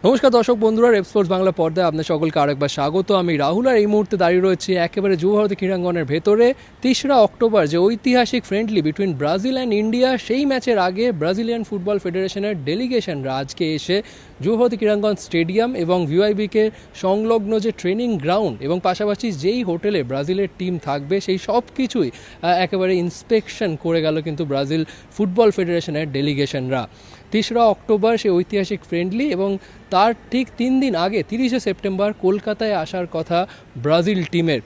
নমস্কার দর্শক বন্ধুরা, রেপ স্পোর্টস বাংলা পর্দায় আপনার সকলকে আরেকবার স্বাগত। আমি রাহুল আর এই মুহূর্তে দাঁড়িয়ে রয়েছি একেবারে যুব ভারতী ক্রীড়াঙ্গনের ভেতরে। 3রা অক্টোবর যে ঐতিহাসিক friendly between Brazil and India, সেই ম্যাচের আগে ব্রাজিলিয়ান ফুটবল ফেডারেশনের ডেলিগেশনরা আজকে এসে যুব ভারতী ক্রীড়াঙ্গন স্টেডিয়াম এবং ভিআইবিকে সংলগ্ন যে ট্রেনিং গ্রাউন্ড এবং পাশাপাশি যেই হোটেলে ব্রাজিলের টিম থাকবে সেই সব কিছুই একেবারে ইন্সপেকশন করে গেল কিন্তু ব্রাজিল ফুটবল ফেডারেশনের ডেলিগেশনরা। 3রা অক্টোবর সেই ঐতিহাসিক ফ্রেন্ডলি এবং তার ঠিক 3 দিন আগে 30শে সেপ্টেম্বর কলকাতায় আসার কথা ব্রাজিল টিমের।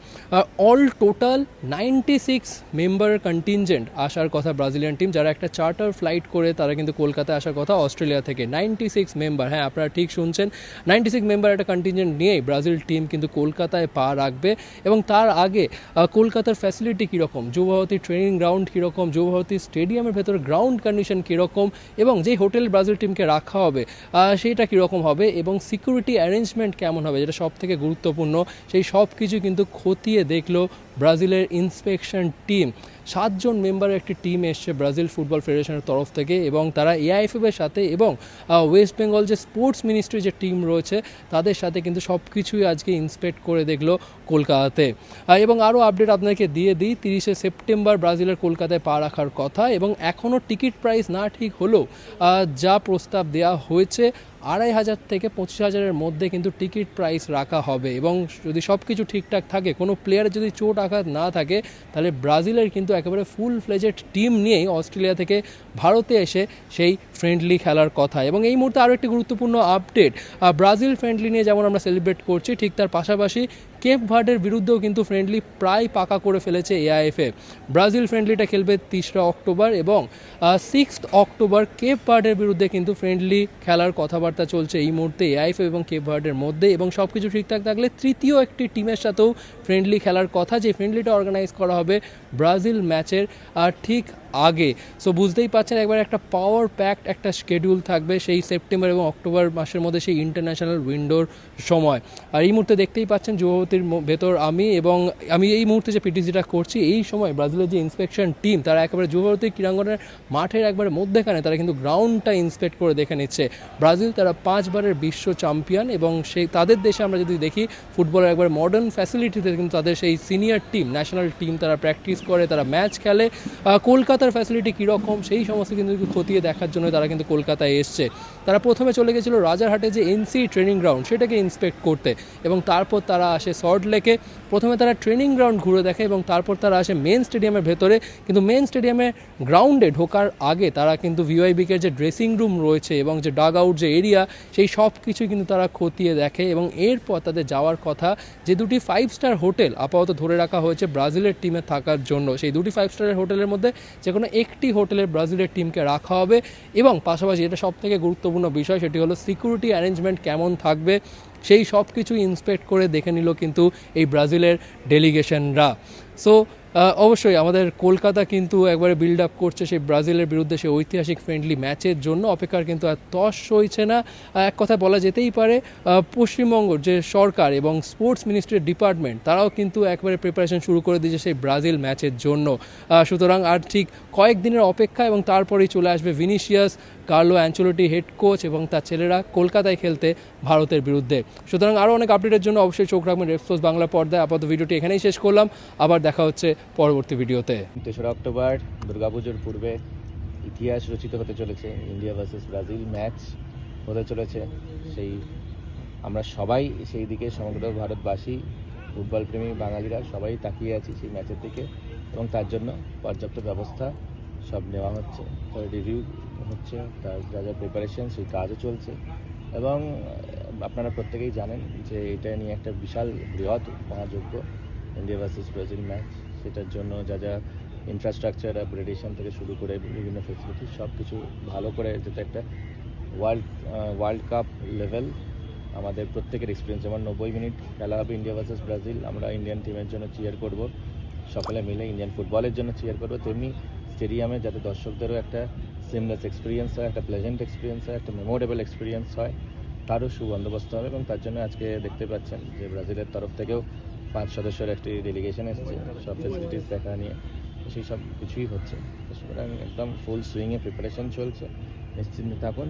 অল টোটাল 96 মেম্বার কন্টিনজেন্ট আসার কথা ব্রাজিলিয়ান টিম, যারা একটা চার্টার ফ্লাইট করে তারা কিন্তু কলকাতায় আসার কথা অস্ট্রেলিয়া থেকে। 96 মেম্বার, হ্যাঁ আপনারা ঠিক শুনছেন, 96 মেম্বার একটা কন্টিনজেন্ট নিয়েই ব্রাজিল টিম কিন্তু কলকাতায় পা রাখবে। এবং তার আগে কলকাতার ফ্যাসিলিটি কীরকম, যুব ভারতী ট্রেনিং গ্রাউন্ড কীরকম, যুব ভারতী স্টেডিয়ামের ভেতরে গ্রাউন্ড কন্ডিশন কীরকম এবং যেই হোটেল ব্রাজিল টিমকে রাখা হবে সেটা কীরকম হবে এবং সিকিউরিটি অ্যারেঞ্জমেন্ট কেমন হবে, যেটা সব থেকে গুরুত্বপূর্ণ, সেই সব কিছু কিন্তু খতিয়ে দেখলো ব্রাজিলের ইন্সপেকশন টিম। 7 জন মেম্বারের একটি টিম এসছে ব্রাজিল ফুটবল ফেডারেশনের তরফ থেকে এবং তারা এআইএফএফের সাথে এবং ওয়েস্ট বেঙ্গল যে স্পোর্টস মিনিস্ট্রি যে টিম রয়েছে তাদের সাথে কিন্তু সব কিছুই আজকে ইন্সপেক্ট করে দেখলো কলকাতাতে। এবং আরও আপডেট আপনাকে দিয়ে দিই, 30শে সেপ্টেম্বর ব্রাজিলের কলকাতায় পা রাখার কথা এবং এখনও টিকিট প্রাইস না ঠিক হলেও যা প্রস্তাব দেওয়া হয়েছে 2,500 থেকে 25,000-এর মধ্যে কিন্তু টিকিট প্রাইস রাখা হবে। এবং যদি সব কিছু ঠিকঠাক থাকে, কোনো প্লেয়ারের যদি চোট আঘাত না থাকে, তাহলে ব্রাজিলের কিন্তু একেবারে ফুল ফ্লেজেড টিম নিয়েই অস্ট্রেলিয়া থেকে ভারতে এসে সেই ফ্রেন্ডলি খেলার কথা। এবং এই মুহূর্তে আরও একটি গুরুত্বপূর্ণ আপডেট, ব্রাজিল ফ্রেন্ডলি নিয়ে যেমন আমরা সেলিব্রেট করছি, ঠিক তার পাশাপাশি কেপ ভার্ডের বিরুদ্ধেও কিন্তু ফ্রেন্ডলি প্রায় পাকা করে ফেলেছে এআইএফএ। ব্রাজিল ফ্রেন্ডলিটা খেলবে 3রা অক্টোবর এবং 6 অক্টোবর কেপ ভার্ডের বিরুদ্ধে কিন্তু ফ্রেন্ডলি খেলার কথাবার্তা চলছে এই মুহূর্তে এআইএফএ এবং কেপ ভার্ডের মধ্যে। এবং সব কিছু ঠিকঠাক থাকলে তৃতীয় একটি টিমের সাথেও ফ্রেন্ডলি খেলার কথা, যে ফ্রেন্ডলিটা অর্গানাইজ করা হবে ব্রাজিল ম্যাচের ঠিক আগে। সো বুঝতেই পারছেন একবার একটা পাওয়ার প্যাকড একটা শিডিউল থাকবে সেই সেপ্টেম্বর এবং অক্টোবর মাসের মধ্যে, সেই ইন্টারন্যাশনাল উইন্ডোর সময়। আর এই মুহূর্তে দেখতেই পাচ্ছেন যুবভারতীর ভেতর আমি এই মুহূর্তে যে পিটিজিটা করছি, এই সময় ব্রাজিলের যে ইন্সপেকশন টিম তারা একেবারে যুবভারতী ক্রীড়াঙ্গনের মাঠের একবারে মধ্যেখানে তারা কিন্তু গ্রাউন্ডটা ইন্সপেক্ট করে দেখে নিচ্ছে। ব্রাজিল তারা 5 বারের বিশ্ব চ্যাম্পিয়ন এবং সেই তাদের দেশে আমরা যদি দেখি ফুটবলের একবার মডার্ন ফ্যাসিলিটিতে কিন্তু তাদের সেই সিনিয়র টিম, ন্যাশনাল টিম তারা প্র্যাকটিস করে, তারা ম্যাচ খেলে। কলকাতার ফ্যাসিলিটি কীরকম সেই সমস্ত কিন্তু খতিয়ে দেখার জন্য তারা কিন্তু কলকাতায় এসছে। তারা প্রথমে চলে গেছিলো রাজারহাটে যে এনসি ট্রেনিং গ্রাউন্ড সেটাকে ইন্সপেক্ট করতে এবং তারপর তারা আসে সল্ট লেকে। প্রথমে তারা ট্রেনিং গ্রাউন্ড ঘুরে দেখে এবং তারপর তারা আসে মেন স্টেডিয়ামের ভেতরে। কিন্তু মেন স্টেডিয়ামের গ্রাউন্ডে ঢোকার আগে তারা কিন্তু ভিআইবিকে যে ড্রেসিং রুম রয়েছে এবং যে ডাগ আউট যে এরিয়া, সেই সব কিছু কিন্তু তারা খতিয়ে দেখে। এবং এরপর তাদের যাওয়ার কথা যে 2টি 5 স্টার হোটেল আপাতত ধরে রাখা হয়েছে ব্রাজিলের টিমে থাকার জন্য, সেই 2টি 5 স্টারের হোটেলের মধ্যে যে কোনো একটি হোটেলের ব্রাজিলের টিমকে রাখা হবে। এবং পাশাপাশি এটা সব থেকে গুরুত্বপূর্ণ বিষয়, সেটি হলো সিকিউরিটি অ্যারেঞ্জমেন্ট কেমন থাকবে, সেই সব কিছু ইন্সপেক্ট করে দেখে নিল কিন্তু এই ব্রাজিলের ডেলিগেশনরা। সো অবশ্যই আমাদের কলকাতা কিন্তু একবারে বিল্ড আপ করছে সেই ব্রাজিলের বিরুদ্ধে সেই ঐতিহাসিক ফ্রেন্ডলি ম্যাচের জন্য। অপেক্ষার কিন্তু আর তস সইছে না। এক কথা বলা যেতেই পারে পশ্চিমবঙ্গের যে সরকার এবং স্পোর্টস মিনিস্ট্রির ডিপার্টমেন্ট তারাও কিন্তু একবারে প্রিপারেশন শুরু করে দিয়েছে সেই ব্রাজিল ম্যাচের জন্য। সুতরাং আর ঠিক কয়েকদিনের অপেক্ষা এবং তারপরেই চলে আসবে ভিনিসিয়াস, কার্লো অ্যাঞ্চেলোটি হেড কোচ এবং তার ছেলেরা কলকাতায় খেলতে ভারতের বিরুদ্ধে। সুতরাং আরও অনেক আপডেটের জন্য অবশ্যই চোখ রাখবেন রেপ স্পোর্টস বাংলা পর্দায়। আপাতত ভিডিওটি এখানেই শেষ করলাম, আবার দেখা হচ্ছে পরবর্তী ভিডিওতে। 3রা অক্টোবর দুর্গাপুজোর পূর্বে ইতিহাস রচিত হতে চলেছে, ইন্ডিয়া ভার্সেস ব্রাজিল ম্যাচ হতে চলেছে। সেই আমরা সবাই সেই দিকে, সমগ্র ভারতবাসী, ফুটবল প্রেমী বাঙালিরা সবাই তাকিয়ে আছি সেই ম্যাচের দিকে এবং তার জন্য পর্যাপ্ত ব্যবস্থা সব নেওয়া হচ্ছে, তার রিভিউ হচ্ছে, তার যা যা প্রিপারেশন সেই কাজও চলছে। এবং আপনারা প্রত্যেকেই জানেন যে এটা নিয়ে একটা বিশাল বৃহৎ মহাযজ্ঞ ইন্ডিয়া ভার্সেস ব্রাজিল ম্যাচ, সেটার জন্য যা যা ইনফ্রাস্ট্রাকচার, আপগ্রেডেশন থেকে শুরু করে বিভিন্ন ফেসিলিটি সব কিছু ভালো করে, যাতে একটা ওয়ার্ল্ড কাপ লেভেল আমাদের প্রত্যেকের এক্সপিরিয়েন্স। যেমন 90 মিনিট খেলা হবে ইন্ডিয়া ভার্সেস ব্রাজিল, আমরা ইন্ডিয়ান টিমের জন্য চিয়ার করব, সকলে মিলে ইন্ডিয়ান ফুটবলের জন্য চিয়ার করব। তেমনি স্টেডিয়ামে যাতে দর্শকদেরও একটা সিমলেস এক্সপিরিয়েন্স হয়, একটা প্লেজেন্ট এক্সপিরিয়েন্স হয়, একটা মেমোরেবল এক্সপিরিয়েন্স হয়, তারও সুবন্দোবস্ত হবে। এবং তার জন্য আজকে দেখতে পাচ্ছেন যে ব্রাজিলের তরফ থেকেও 5 সদস্যের একটি ডেলিগেশন এসেছে সব ফেসিলিটিস দেখা নিয়ে, সেই সব কিছুই হচ্ছে। সুতরাং একদম ফুল সুইংয়ে প্রিপারেশন চলছে, নিশ্চিন্তে থাকুন।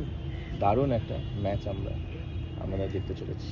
দারুণ একটা ম্যাচ আমরা আমরা দেখতে চলেছি।